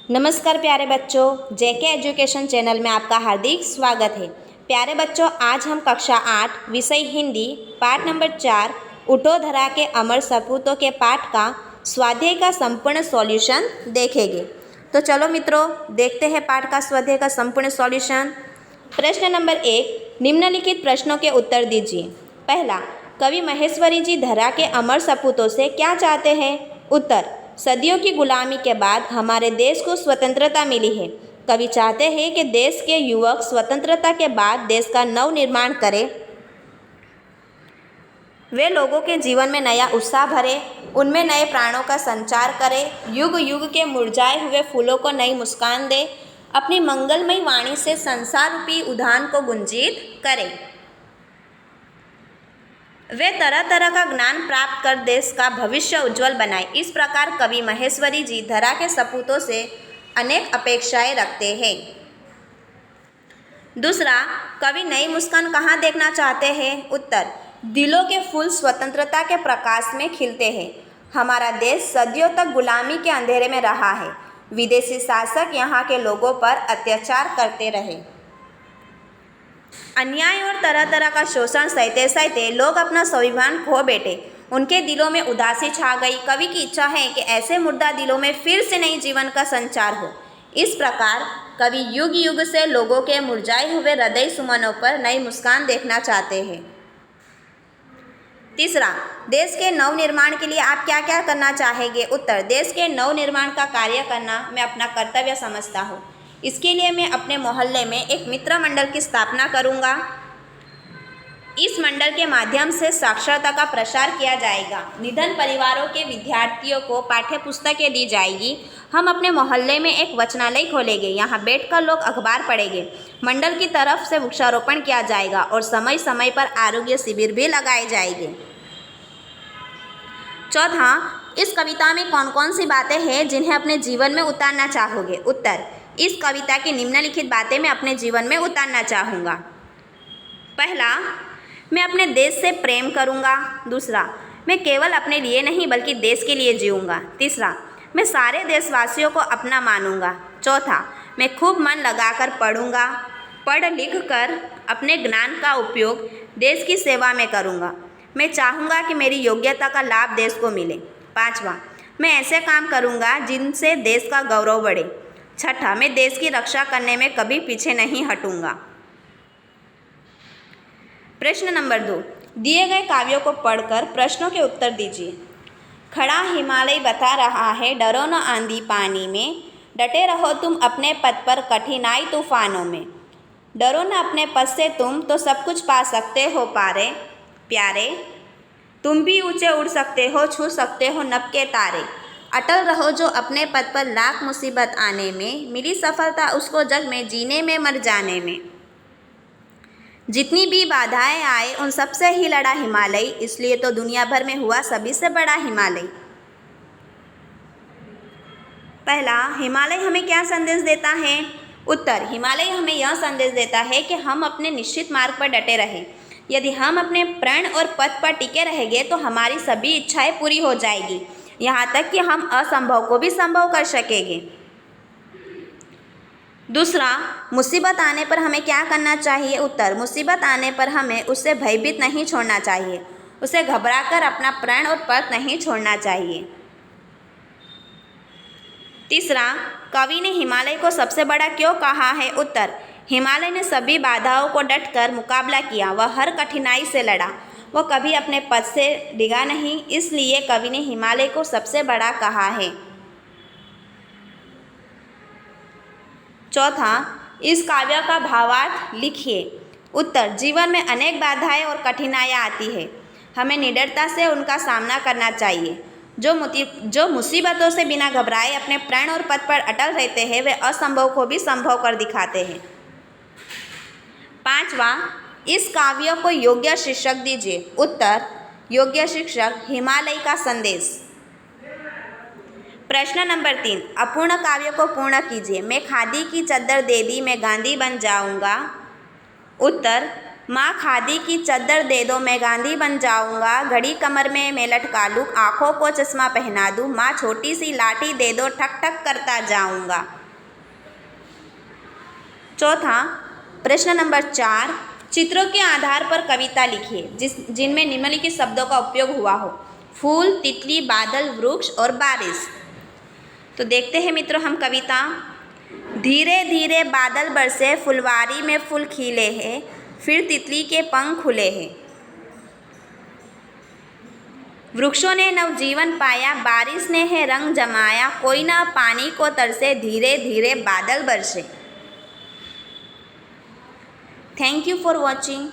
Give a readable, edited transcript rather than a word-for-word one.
नमस्कार प्यारे बच्चों, जेके एजुकेशन चैनल में आपका हार्दिक स्वागत है। प्यारे बच्चों, आज हम कक्षा 8 विषय हिंदी पाठ नंबर 4 उठो धरा के अमर सपूतों के पाठ का स्वाध्याय का संपूर्ण सॉल्यूशन देखेंगे। तो चलो मित्रों, देखते हैं पाठ का स्वाध्याय का संपूर्ण सॉल्यूशन। प्रश्न नंबर 1, निम्नलिखित प्रश्नों के उत्तर दीजिए। पहला, कवि महेश्वरी जी धरा के अमर सपूतों से क्या चाहते हैं? उत्तर, सदियों की गुलामी के बाद हमारे देश को स्वतंत्रता मिली है। कवि चाहते हैं कि देश के युवक स्वतंत्रता के बाद देश का नव निर्माण करें। वे लोगों के जीवन में नया उत्साह भरे, उनमें नए प्राणों का संचार करें, युग युग के मुरझाए हुए फूलों को नई मुस्कान दे, अपनी मंगलमयी वाणी से संसार रूपी उद्यान को गुंजित करें। वे तरह तरह का ज्ञान प्राप्त कर देश का भविष्य उज्जवल बनाए। इस प्रकार कवि महेश्वरी जी धरा के सपूतों से अनेक अपेक्षाएं रखते हैं। दूसरा, कवि नई मुस्कान कहाँ देखना चाहते हैं? उत्तर, दिलों के फूल स्वतंत्रता के प्रकाश में खिलते हैं। हमारा देश सदियों तक गुलामी के अंधेरे में रहा है। विदेशी शासक यहाँ के लोगों पर अत्याचार करते रहे। अन्याय और तरह तरह का शोषण सहते सहते लोग अपना स्वाभिमान खो बैठे। उनके दिलों में उदासी छा गई। कवि की इच्छा है कि ऐसे मुर्दा दिलों में फिर से नई जीवन का संचार हो। इस प्रकार कवि युग युग से लोगों के मुरझाए हुए हृदय सुमनों पर नई मुस्कान देखना चाहते हैं। तीसरा, देश के नव निर्माण के लिए आप क्या क्या करना चाहेंगे? उत्तर, देश के नव निर्माण का कार्य करना मैं अपना कर्तव्य समझता हूँ। इसके लिए मैं अपने मोहल्ले में एक मित्र मंडल की स्थापना करूँगा। इस मंडल के माध्यम से साक्षरता का प्रसार किया जाएगा। निधन परिवारों के विद्यार्थियों को पाठ्य पुस्तकें दी जाएगी। हम अपने मोहल्ले में एक वचनालय खोलेंगे। यहाँ बैठकर लोग अखबार पढ़ेंगे। मंडल की तरफ से वृक्षारोपण किया जाएगा और समय समय पर आरोग्य शिविर भी लगाए जाएंगे। चौथा, इस कविता में कौन कौन सी बातें हैं जिन्हें अपने जीवन में उतारना चाहोगे? उत्तर, इस कविता की निम्नलिखित बातें मैं अपने जीवन में उतारना चाहूँगा। पहला, मैं अपने देश से प्रेम करूँगा। दूसरा, मैं केवल अपने लिए नहीं बल्कि देश के लिए जीऊँगा। तीसरा, मैं सारे देशवासियों को अपना मानूँगा। चौथा, मैं खूब मन लगाकर पढ़ूँगा। पढ़ लिख कर अपने ज्ञान का उपयोग देश की सेवा में करूँगा। मैं चाहूँगा कि मेरी योग्यता का लाभ देश को मिले। पाँचवा, मैं ऐसे काम करूँगा जिनसे देश का गौरव बढ़े। छठा, मैं देश की रक्षा करने में कभी पीछे नहीं हटूँगा। प्रश्न नंबर 2, दिए गए काव्यों को पढ़कर प्रश्नों के उत्तर दीजिए। खड़ा हिमालय बता रहा है, डरो न आंधी पानी में, डटे रहो तुम अपने पथ पर कठिनाई तूफानों में। डरो न अपने पथ से तुम तो सब कुछ पा सकते हो पारे। प्यारे, तुम भी ऊंचे उड़ सकते हो, छू सकते हो नभ के तारे। अटल रहो जो अपने पद पर लाख मुसीबत आने में, मिली सफलता उसको जग में जीने में मर जाने में। जितनी भी बाधाएं आए उन सब से ही लड़ा हिमालय, इसलिए तो दुनिया भर में हुआ सभी से बड़ा हिमालय। पहला, हिमालय हमें क्या संदेश देता है? उत्तर, हिमालय हमें यह संदेश देता है कि हम अपने निश्चित मार्ग पर डटे रहें। यदि हम अपने प्रण और पथ पर टिके रहेंगे तो हमारी सभी इच्छाएं पूरी हो जाएगी, यहाँ तक कि हम असंभव को भी संभव कर सकेंगे। दूसरा, मुसीबत आने पर हमें क्या करना चाहिए? उत्तर, मुसीबत आने पर हमें उससे भयभीत नहीं छोड़ना चाहिए, उसे घबराकर अपना प्रण और पथ नहीं छोड़ना चाहिए। तीसरा, कवि ने हिमालय को सबसे बड़ा क्यों कहा है? उत्तर, हिमालय ने सभी बाधाओं को डटकर मुकाबला किया, वह हर कठिनाई से लड़ा, वह कभी अपने पद से डिगा नहीं, इसलिए कवि ने हिमालय को सबसे बड़ा कहा है। चौथा, इस काव्य का भावार्थ लिखिए। उत्तर, जीवन में अनेक बाधाएं और कठिनाइयाँ आती है, हमें निडरता से उनका सामना करना चाहिए। जो मुसीबतों से बिना घबराए अपने प्रण और पथ पर अटल रहते हैं, वे असंभव को भी संभव कर दिखाते हैं। पांचवा, इस काव्य को योग्य शीर्षक दीजिए। उत्तर, योग्य शीर्षक हिमालय का संदेश। प्रश्न नंबर 3, अपूर्ण काव्य को पूर्ण कीजिए। मैं खादी की चद्दर दे दी, मैं गांधी बन जाऊंगा। उत्तर, माँ खादी की चद्दर दे दो मैं गांधी बन जाऊंगा, घड़ी कमर में मैं लटका लूँ, आँखों को चश्मा पहना दूँ, माँ छोटी सी लाठी दे दो ठक ठक करता जाऊंगा। चौथा प्रश्न नंबर 4, चित्रों के आधार पर कविता लिखिए जिनमें निम्नलिखित शब्दों का उपयोग हुआ हो। फूल, तितली, बादल, वृक्ष और बारिश। तो देखते हैं मित्रों हम कविता। धीरे धीरे बादल बरसे, फुलवारी में फूल खिले हैं, फिर तितली के पंख खुले हैं। वृक्षों ने नवजीवन पाया, बारिश ने है रंग जमाया, कोई ना पानी को तरसे, धीरे धीरे बादल बरसे। Thank you for watching.